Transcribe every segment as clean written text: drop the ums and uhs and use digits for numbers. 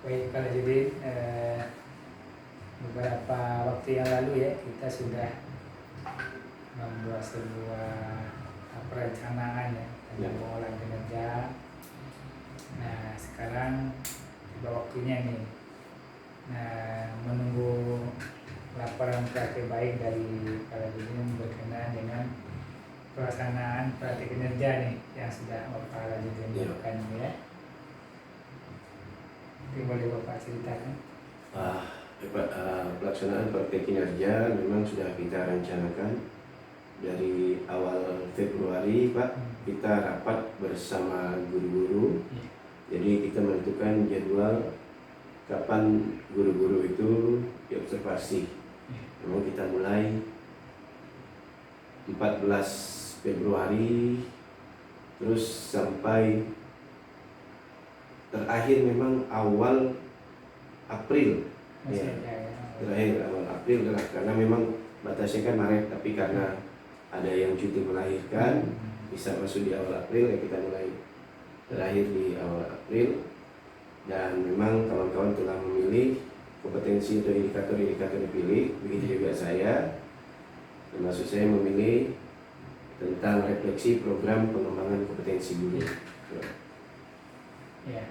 Baik Pak Judin, beberapa waktu yang lalu ya kita sudah membuat sebuah perencanaan ya tentang pengolahan kinerja. Nah sekarang tiba waktunya nih. Nah menunggu laporan praktik baik dari Pak Judin berkenaan dengan pelaksanaan praktik kinerja nih yang sudah Bapak Judin lakukan ya. Boleh Bapak ceritakan? Pelaksanaan praktek kinerja memang sudah kita rencanakan dari awal Februari, Pak. Kita rapat bersama guru-guru. Jadi kita menentukan jadwal kapan guru-guru itu diobservasi. Memang kita mulai 14 Februari terus sampai terakhir memang awal April ya. Terakhir awal April adalah karena memang batasnya kan Maret, tapi karena ada yang cuti melahirkan bisa masuk di awal April ya, kita mulai terakhir di awal April. Dan memang kawan-kawan telah memilih kompetensi atau indikator-indikator dipilih, begitu juga saya, termasuk saya memilih tentang refleksi program pengembangan kompetensi guru. Ya.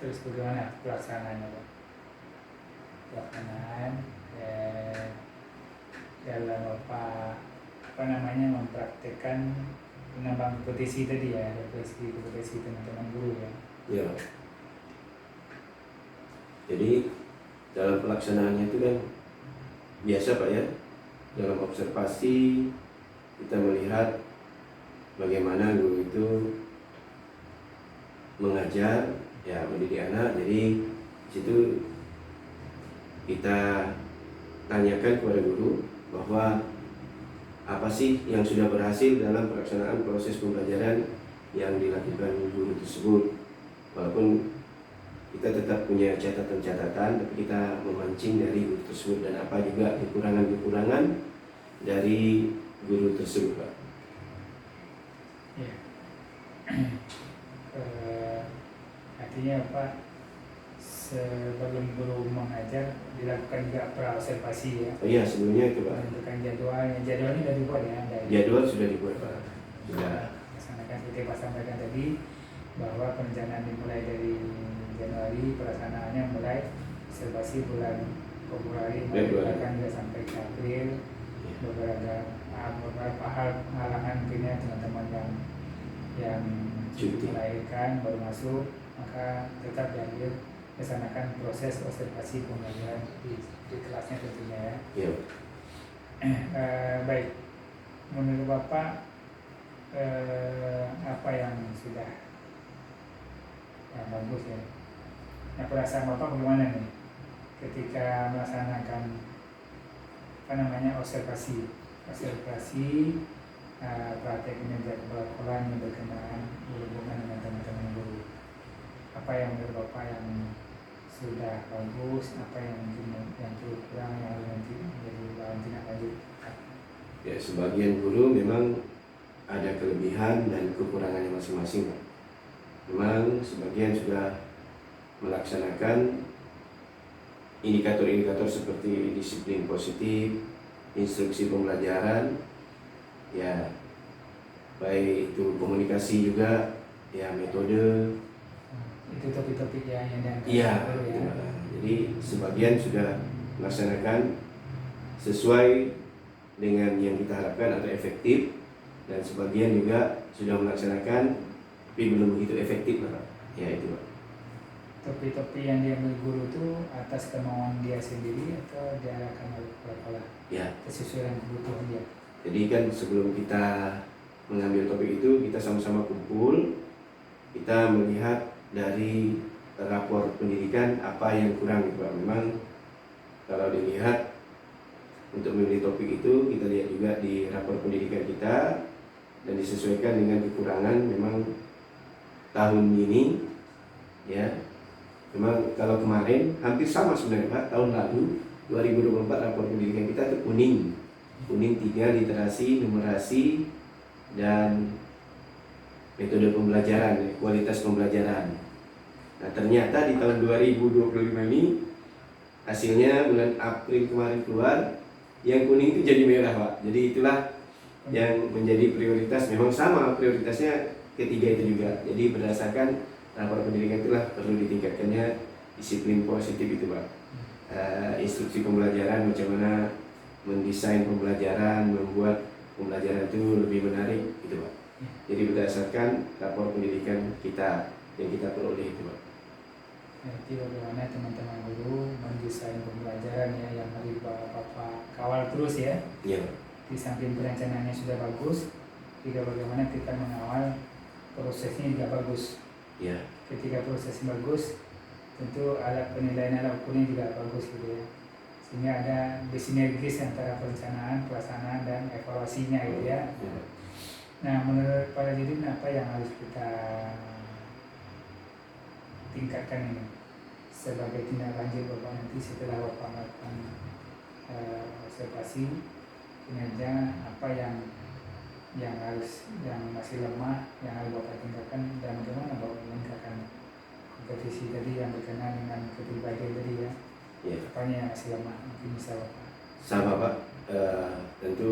Terus bagaimana pelaksanaannya Pak? Pelaksanaan dalam apa namanya mempraktekkan penambang kompetisi tadi ya, refleksi kompetisi teman-teman guru ya. Ya. Jadi dalam pelaksanaannya itu kan biasa Pak ya, dalam observasi kita melihat bagaimana guru itu mengajar ya, mendidik anak. Jadi di situ kita tanyakan kepada guru bahwa apa sih yang sudah berhasil dalam pelaksanaan proses pembelajaran yang dilakukan guru tersebut. Walaupun kita tetap punya catatan-catatan, tapi kita memancing dari guru tersebut dan apa juga kekurangan-kekurangan dari guru tersebut, Pak. Ya. Artinya Pak, sebelum guru mengajar dilakukan juga praobservasi ya. Oh iya, sebelumnya itu Pak. Menentukan jadwalnya sudah dibuat ya. Jadwal sudah dibuat Pak. Sudah. Laksanakan seperti Pak sampaikan tadi bahwa perencanaan dimulai dari Januari, pelaksanaannya mulai observasi bulan Februari, bahkan juga sampai ke April. Beberapa hal halangan mungkinnya teman-teman yang cuti melahirkan baru masuk, maka tetap diambil laksanakan proses observasi pembelajaran di kelasnya tentunya ya. Yeah. Baik, menurut Bapak apa yang sudah bagus ya? Nah, perasaan Bapak bagaimana nih ketika melaksanakan observasi praktek kinerja kepala sekolah yang berkenaan berhubungan dengan teman-teman guru? Apa yang menurut Bapak yang sudah bagus, apa yang mungkin yang kurang yang harus nanti menjadi bahan tindak lanjut? Ya, sebagian guru memang ada kelebihan dan kekurangannya masing-masing, Pak. Memang sebagian sudah melaksanakan indikator-indikator seperti disiplin positif, instruksi pembelajaran, ya baik itu komunikasi juga, ya metode. Itu topik-topik yang diangkat. Iya. Ya. Jadi sebagian sudah melaksanakan sesuai dengan yang kita harapkan atau efektif, dan sebagian juga sudah melaksanakan tapi belum begitu efektif, Pak. Ya itu, Pak. Topi-topi yang diambil guru itu atas kemauan dia sendiri atau diarahkan oleh kepala sekolah? Ya. Sesuai dengan kebutuhan dia. Jadi kan sebelum kita mengambil topik itu, kita sama-sama kumpul, kita melihat dari rapor pendidikan apa yang kurang, gitu, Pak. Memang kalau dilihat untuk memilih topik itu, kita lihat juga di rapor pendidikan kita dan disesuaikan dengan kekurangan. Memang tahun ini ya, memang kalau kemarin hampir sama sebenarnya, Pak. Tahun lalu 2024 rapor pendidikan kita itu kuning 3, literasi, numerasi, dan metode pembelajaran, kualitas pembelajaran. Nah, ternyata di tahun 2025 ini hasilnya bulan April kemarin keluar, yang kuning itu jadi merah, Pak. Jadi itulah yang menjadi prioritas. Memang sama prioritasnya ketiga itu juga. Jadi berdasarkan rapor pendidikan itulah perlu ditingkatkannya disiplin positif itu, Pak. Instruksi pembelajaran, macam mana mendesain pembelajaran, membuat pembelajaran itu lebih menarik gitu, Pak. Jadi berdasarkan rapor pendidikan kita yang kita peroleh itu, Pak. Jadi bagaimana teman-teman guru mendesain pembelajaran ya, yang mari Bapak kawal terus ya. Iya. Di samping perencanaannya sudah bagus, juga bagaimana kita mengawal prosesnya juga bagus. Iya. Ketika prosesnya bagus, tentu alat penilaian alat ukurnya juga bagus gitu ya. Sehingga ada bersinergis antara perencanaan, pelaksanaan dan evaluasinya gitu ya. Iya. Nah, menurut Pak Jidin apa yang harus kita tingkatkan ini sebagai tindak lanjut Bapak nanti setelah Bapak melakukan observasi kinerja, apa yang masih lemah yang harus Bapak tingkatkan, dan bagaimana Bapak meningkatkan kompetisi tadi yang berkenaan dengan kepribadian tadi ya. Iya. Apanya yang masih lemah mungkin bisa Bapak. Sama, Pak. Tentu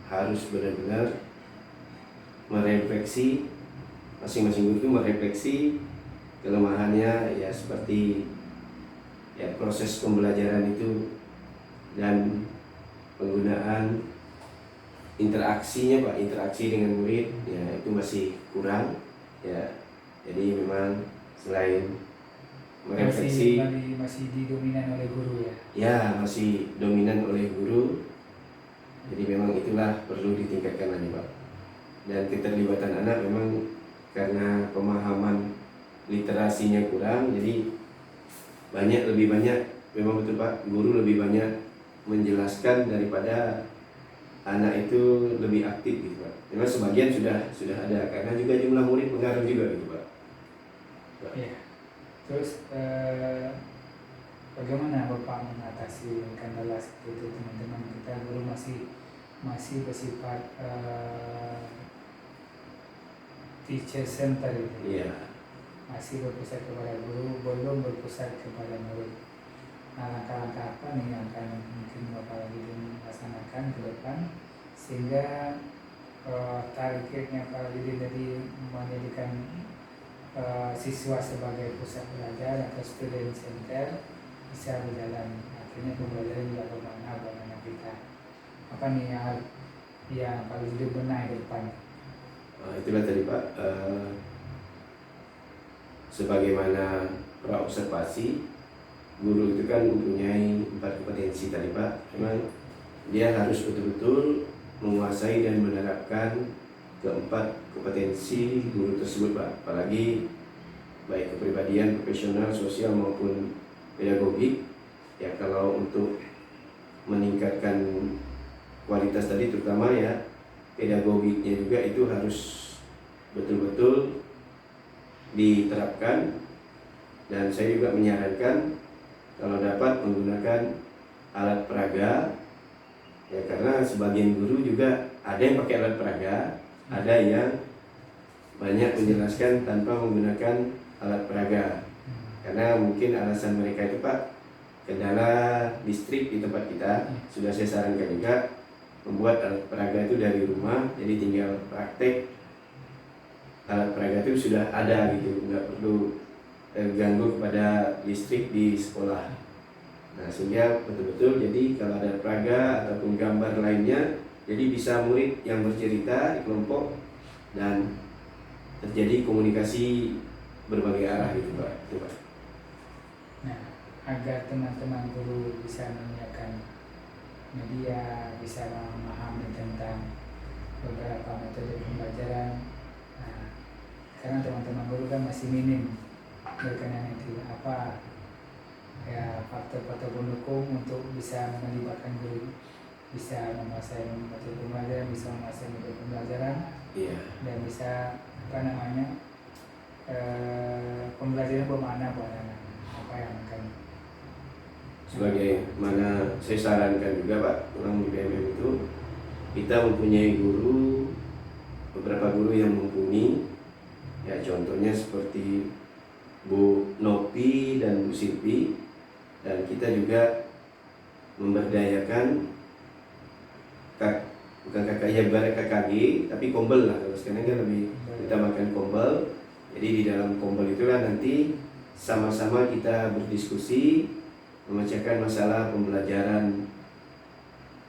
harus benar-benar merefleksi, masing-masing guru itu merefleksi kelemahannya ya, seperti ya proses pembelajaran itu dan penggunaan interaksinya, Pak, interaksi dengan murid ya itu masih kurang ya. Jadi memang selain merefleksi masih didominan oleh guru ya. Ya, masih dominan oleh guru. Jadi memang itulah perlu ditingkatkan lagi, Pak. Dan keterlibatan anak memang karena pemahaman literasinya kurang, jadi lebih banyak memang betul, Pak, guru lebih banyak menjelaskan daripada anak itu lebih aktif gitu, Pak. Memang sebagian sudah ada karena juga jumlah murid pengaruh juga gitu, Pak. Iya. Terus bagaimana Bapak mengatasi kendala seperti itu, teman-teman kita guru masih bersifat teacher center itu. Iya. Masih berpusat kepada guru, belum berpusat kepada murid. Nah, langkah-langkah apa nih yang akan mungkin Bapak lagi laksanakan ke depan sehingga targetnya Pak Lidin tadi menjadikan siswa sebagai pusat belajar atau student center bisa berjalan, akhirnya pembelajaran juga bermakna buat anak kita. Apa nih yang Pak Lidin benahi ke depan? Itulah tadi, Pak, sebagaimana praobservasi, guru itu kan mempunyai 4 kompetensi tadi, Pak. Memang dia harus betul-betul menguasai dan menerapkan keempat kompetensi guru tersebut, Pak. Apalagi baik kepribadian, profesional, sosial maupun pedagogik. Ya, kalau untuk meningkatkan kualitas tadi terutama ya pedagogiknya juga itu harus betul-betul diterapkan. Dan saya juga menyarankan kalau dapat menggunakan alat peraga ya, karena sebagian guru juga ada yang pakai alat peraga, ada yang banyak menjelaskan tanpa menggunakan alat peraga. Karena mungkin alasan mereka itu, Pak, kendala listrik di tempat kita. Sudah saya sarankan juga membuat alat peraga itu dari rumah, jadi tinggal praktek alat peraga itu sudah ada gitu, nggak perlu terganggu kepada listrik di sekolah. Nah, sehingga betul-betul jadi kalau ada peraga ataupun gambar lainnya, jadi bisa murid yang bercerita di kelompok dan terjadi komunikasi berbagai arah gitu, Pak. Itu, Pak. Nah, agar teman-teman guru bisa menyiapkan media, bisa memahami tentang beberapa metode pembelajaran. Nah, karena teman-teman guru kan masih minim berkenaan itu, apa ya faktor-faktor pendukung untuk bisa melibatkan guru, bisa menguasai metode pembelajaran, bisa menguasai metode pembelajaran, dan bisa pembelajaran bermakna buat anak. Apa yang akan sebagaimana saya sarankan juga, Pak, orang di BMM itu kita mempunyai guru, beberapa guru yang mumpuni contohnya seperti Bu Nopi dan Bu Silvi, dan kita juga memberdayakan bukan KKI ibarat KKG tapi kombel lah, kalau sekarang kan lebih utamakan kombel. Jadi di dalam kombel itulah nanti sama-sama kita berdiskusi memecahkan masalah pembelajaran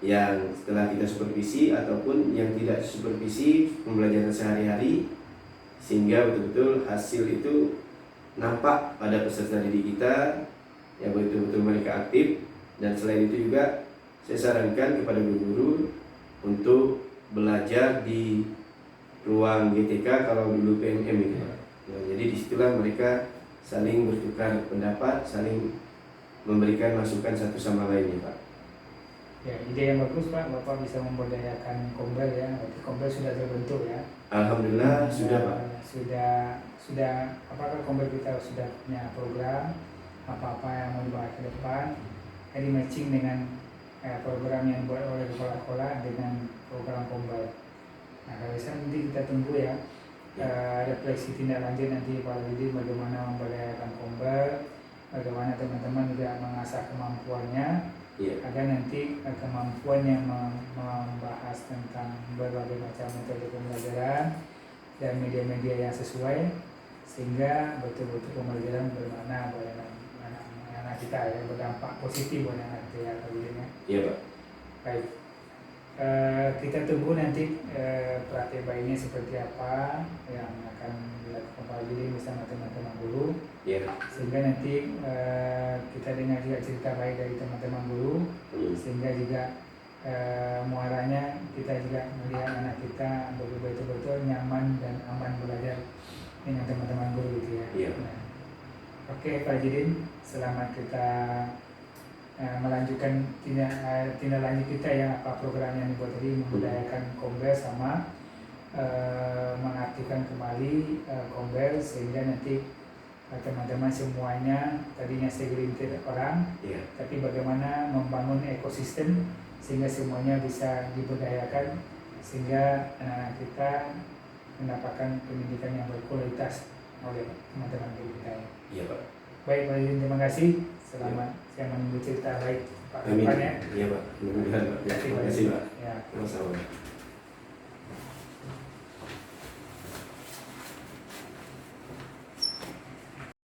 yang setelah kita supervisi ataupun yang tidak supervisi pembelajaran sehari-hari, sehingga betul-betul hasil itu nampak pada peserta didik kita yang betul-betul mereka aktif. Dan selain itu juga saya sarankan kepada guru-guru untuk belajar di ruang GTK kalau dulu PMM itu Pak. Nah, jadi disitulah mereka saling bertukar pendapat, saling memberikan masukan satu sama lainnya Pak. Ya, ide yang bagus Pak, Bapak bisa memberdayakan kombel ya, berarti kombel sudah terbentuk ya. Alhamdulillah sudah Pak. Sudah, apakah kombel kita sudah punya program apa-apa yang mau dibahas ke depan, jadi matching dengan program yang dibuat oleh kepala sekolah dengan program kombel. Nah, kalau bisa nanti kita tunggu ya, refleksi tindak lanjut nanti Pak Lidi bagaimana memberdayakan kombel, bagaimana teman-teman juga mengasah kemampuannya. Agar nanti kemampuan yang membahas tentang berbagai macam metode pembelajaran dan media-media yang sesuai, sehingga betul-betul pembelajaran bermakna buat anak-anak kita ya, berdampak positif buat anak kita ya Pak. Iya Pak. Baik, kita tunggu nanti praktek baiknya seperti apa yang akan dilakukan Pak Lidi bersama teman-teman guru. Sehingga nanti kita dengar juga cerita baik dari teman-teman guru, sehingga juga muaranya kita juga melihat anak kita betul-betul nyaman dan aman belajar dengan teman-teman guru gitu ya. Nah, oke Pak Jidin, selamat kita melanjutkan tindak lanjut kita ya, apa program yang dibuat tadi, memberdayakan kombel sama mengaktifkan kembali kombel, sehingga nanti teman-teman semuanya tadinya segelintir orang, tapi bagaimana membangun ekosistem sehingga semuanya bisa diberdayakan, sehingga anak-anak kita mendapatkan pendidikan yang berkualitas oleh teman-teman kita. Iya Pak. Baik Pak Izin, terima kasih. Selamat saya menunggu cerita baik Pak. Amin. Ya. Iya Pak. Mudah-mudahan Pak. Terima kasih Pak. Ya. Sama-sama.